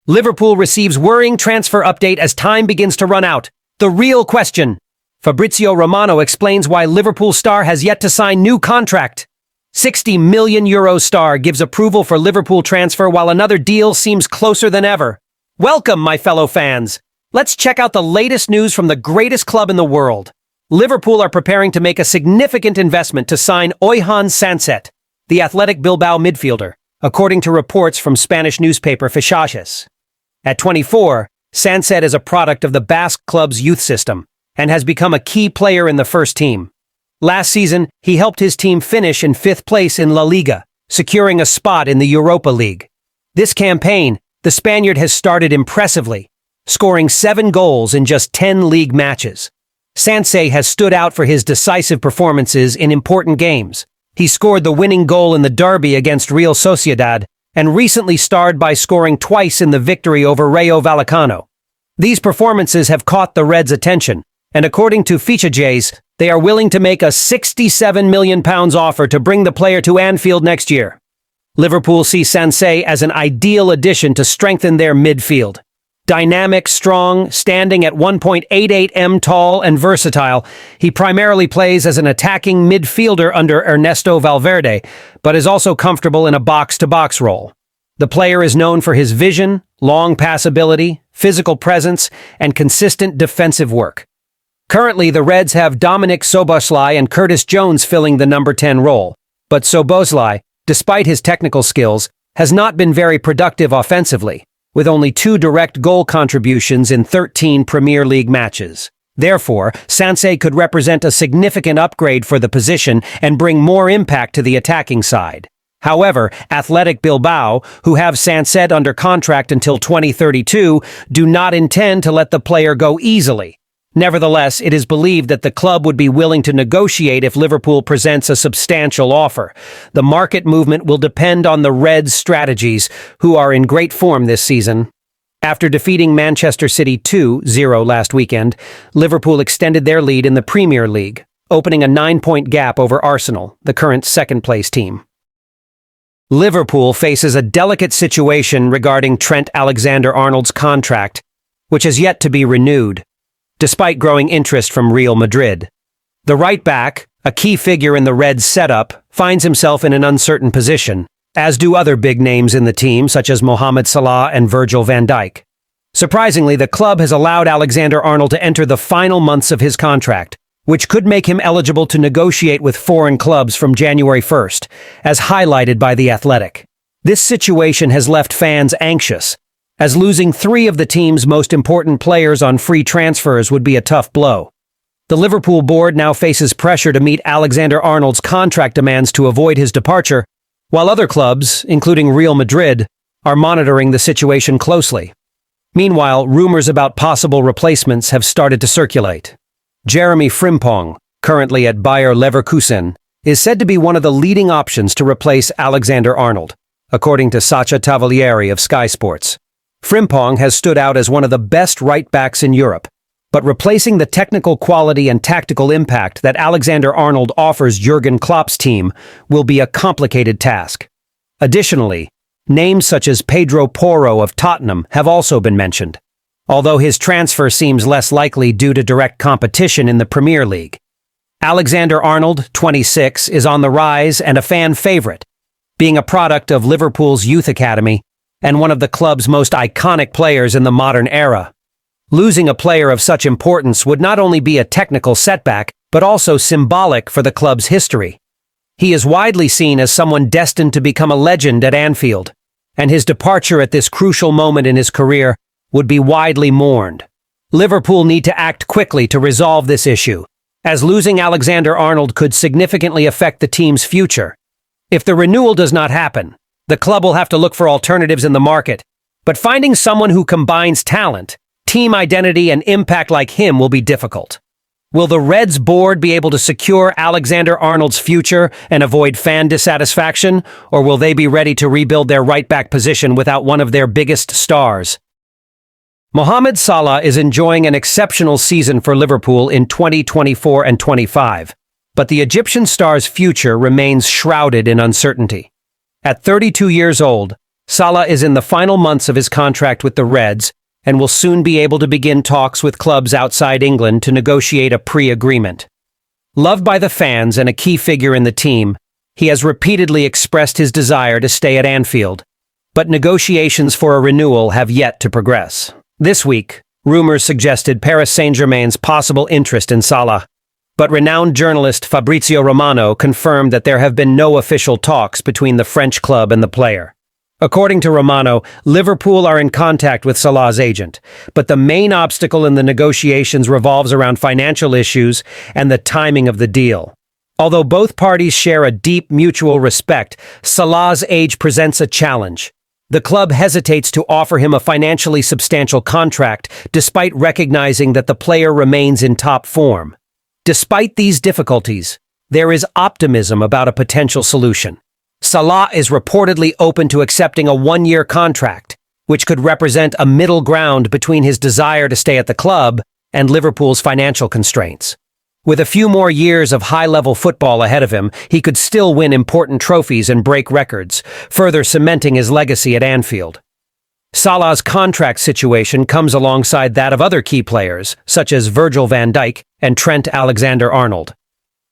Liverpool receives worrying transfer update as time begins to run out. The real question. Fabrizio Romano explains why Liverpool star has yet to sign new contract. 60 million euro star gives approval for Liverpool transfer while another deal seems closer than ever. Welcome, my fellow fans. Let's check out the latest news from the greatest club in the world. Liverpool are preparing to make a significant investment to sign Oihan Sancet, the Athletic Bilbao midfielder, according to reports from Spanish newspaper Fichajes. At 24, Sancet is a product of the Basque club's youth system and has become a key player in the first team. Last season, he helped his team finish in 5th place in La Liga, securing a spot in the Europa League. This campaign, the Spaniard has started impressively, scoring 7 goals in just 10 league matches. Sancet has stood out for his decisive performances in important games. He scored the winning goal in the derby against Real Sociedad and recently starred by scoring twice in the victory over Rayo Vallecano. These performances have caught the Reds' attention, and according to Fichajes, they are willing to make a £67 million offer to bring the player to Anfield next year. Liverpool see Sancet as an ideal addition to strengthen their midfield. Dynamic, strong, standing at 1.88 m tall and versatile, he primarily plays as an attacking midfielder under Ernesto Valverde, but is also comfortable in a box-to-box role. The player is known for his vision, long pass ability, physical presence, and consistent defensive work. Currently, the Reds have Dominik Szoboszlai and Curtis Jones filling the number 10 role, but Szoboszlai, despite his technical skills, has not been very productive offensively, with only 2 direct goal contributions in 13 Premier League matches. Therefore, Sancet could represent a significant upgrade for the position and bring more impact to the attacking side. However, Athletic Bilbao, who have Sancet under contract until 2032, do not intend to let the player go easily. Nevertheless, it is believed that the club would be willing to negotiate if Liverpool presents a substantial offer. The market movement will depend on the Reds' strategies, who are in great form this season. After defeating Manchester City 2-0 last weekend, Liverpool extended their lead in the Premier League, opening a 9-point gap over Arsenal, the current second-place team. Liverpool faces a delicate situation regarding Trent Alexander-Arnold's contract, which has yet to be renewed, despite growing interest from Real Madrid. The right-back, a key figure in the Reds' setup, finds himself in an uncertain position, as do other big names in the team such as Mohamed Salah and Virgil van Dijk. Surprisingly, the club has allowed Alexander-Arnold to enter the final months of his contract, which could make him eligible to negotiate with foreign clubs from January 1st, as highlighted by The Athletic. This situation has left fans anxious, as losing 3 of the team's most important players on free transfers would be a tough blow. The Liverpool board now faces pressure to meet Alexander-Arnold's contract demands to avoid his departure, while other clubs, including Real Madrid, are monitoring the situation closely. Meanwhile, rumors about possible replacements have started to circulate. Jeremy Frimpong, currently at Bayer Leverkusen, is said to be one of the leading options to replace Alexander-Arnold, according to Sacha Tavalieri of Sky Sports. Frimpong has stood out as one of the best right-backs in Europe, but replacing the technical quality and tactical impact that Alexander-Arnold offers Jurgen Klopp's team will be a complicated task. Additionally, names such as Pedro Porro of Tottenham have also been mentioned, although his transfer seems less likely due to direct competition in the Premier League. Alexander-Arnold, 26, is on the rise and a fan favorite, being a product of Liverpool's youth academy and one of the club's most iconic players in the modern era. Losing a player of such importance would not only be a technical setback, but also symbolic for the club's history. He is widely seen as someone destined to become a legend at Anfield, and his departure at this crucial moment in his career would be widely mourned. Liverpool need to act quickly to resolve this issue, as losing Alexander-Arnold could significantly affect the team's future. If the renewal does not happen, the club will have to look for alternatives in the market, but finding someone who combines talent, team identity, and impact like him will be difficult. Will the Reds board be able to secure Alexander-Arnold's future and avoid fan dissatisfaction, or will they be ready to rebuild their right-back position without one of their biggest stars? Mohamed Salah is enjoying an exceptional season for Liverpool in 2024 and 25, but the Egyptian star's future remains shrouded in uncertainty. At 32 years old, Salah is in the final months of his contract with the Reds and will soon be able to begin talks with clubs outside England to negotiate a pre-agreement. Loved by the fans and a key figure in the team, he has repeatedly expressed his desire to stay at Anfield, but negotiations for a renewal have yet to progress. This week, rumors suggested Paris Saint-Germain's possible interest in Salah, but renowned journalist Fabrizio Romano confirmed that there have been no official talks between the French club and the player. According to Romano, Liverpool are in contact with Salah's agent, but the main obstacle in the negotiations revolves around financial issues and the timing of the deal. Although both parties share a deep mutual respect, Salah's age presents a challenge. The club hesitates to offer him a financially substantial contract, despite recognizing that the player remains in top form. Despite these difficulties, there is optimism about a potential solution. Salah is reportedly open to accepting a one-year contract, which could represent a middle ground between his desire to stay at the club and Liverpool's financial constraints. With a few more years of high-level football ahead of him, he could still win important trophies and break records, further cementing his legacy at Anfield. Salah's contract situation comes alongside that of other key players, such as Virgil van Dijk and Trent Alexander-Arnold.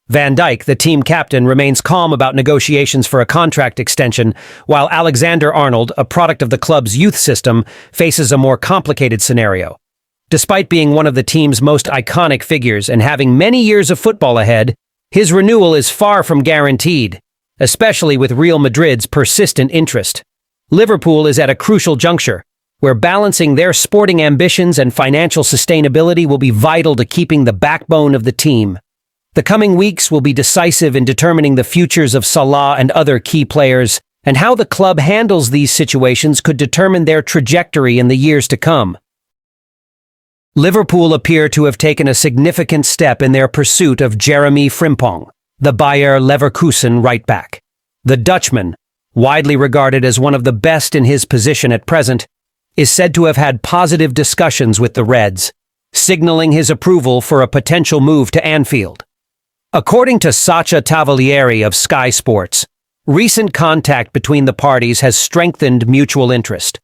Van Dijk, the team captain, remains calm about negotiations for a contract extension, while Alexander-Arnold, a product of the club's youth system, faces a more complicated scenario. Despite being one of the team's most iconic figures and having many years of football ahead, his renewal is far from guaranteed, especially with Real Madrid's persistent interest. Liverpool is at a crucial juncture, where balancing their sporting ambitions and financial sustainability will be vital to keeping the backbone of the team. The coming weeks will be decisive in determining the futures of Salah and other key players, and how the club handles these situations could determine their trajectory in the years to come. Liverpool appear to have taken a significant step in their pursuit of Jeremy Frimpong, the Bayer Leverkusen right-back. The Dutchman, widely regarded as one of the best in his position at present, is said to have had positive discussions with the Reds, signaling his approval for a potential move to Anfield. According to Sacha Tavalieri of Sky Sports, recent contact between the parties has strengthened mutual interest.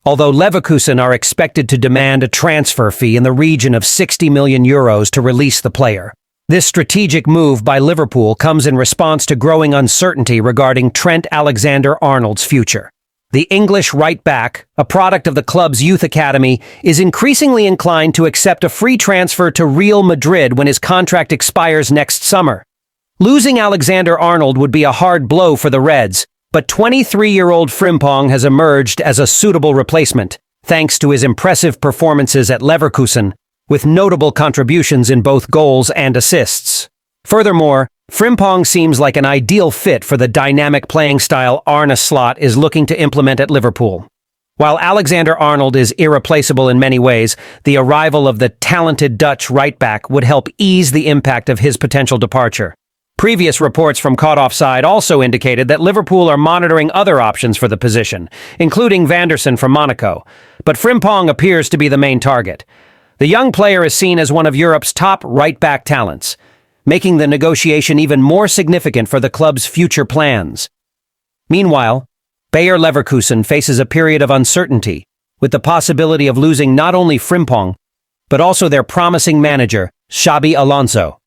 Although Leverkusen are expected to demand a transfer fee in the region of €60 million to release the player. This strategic move by Liverpool comes in response to growing uncertainty regarding Trent Alexander-Arnold's future. The English right-back, a product of the club's youth academy, is increasingly inclined to accept a free transfer to Real Madrid when his contract expires next summer. Losing Alexander-Arnold would be a hard blow for the Reds, but 23-year-old Frimpong has emerged as a suitable replacement, thanks to his impressive performances at Leverkusen, with notable contributions in both goals and assists. Furthermore, Frimpong seems like an ideal fit for the dynamic playing style Arne Slot is looking to implement at Liverpool. While Alexander-Arnold is irreplaceable in many ways, the arrival of the talented Dutch right-back would help ease the impact of his potential departure. Previous reports from Caught Offside also indicated that Liverpool are monitoring other options for the position, including Vanderson from Monaco, but Frimpong appears to be the main target. The young player is seen as one of Europe's top right-back talents, making the negotiation even more significant for the club's future plans. Meanwhile, Bayer Leverkusen faces a period of uncertainty, with the possibility of losing not only Frimpong, but also their promising manager, Xabi Alonso.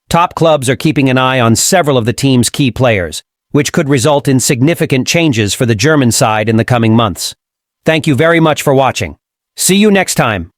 Top clubs are keeping an eye on several of the team's key players, which could result in significant changes for the German side in the coming months. Thank you very much for watching. See you next time.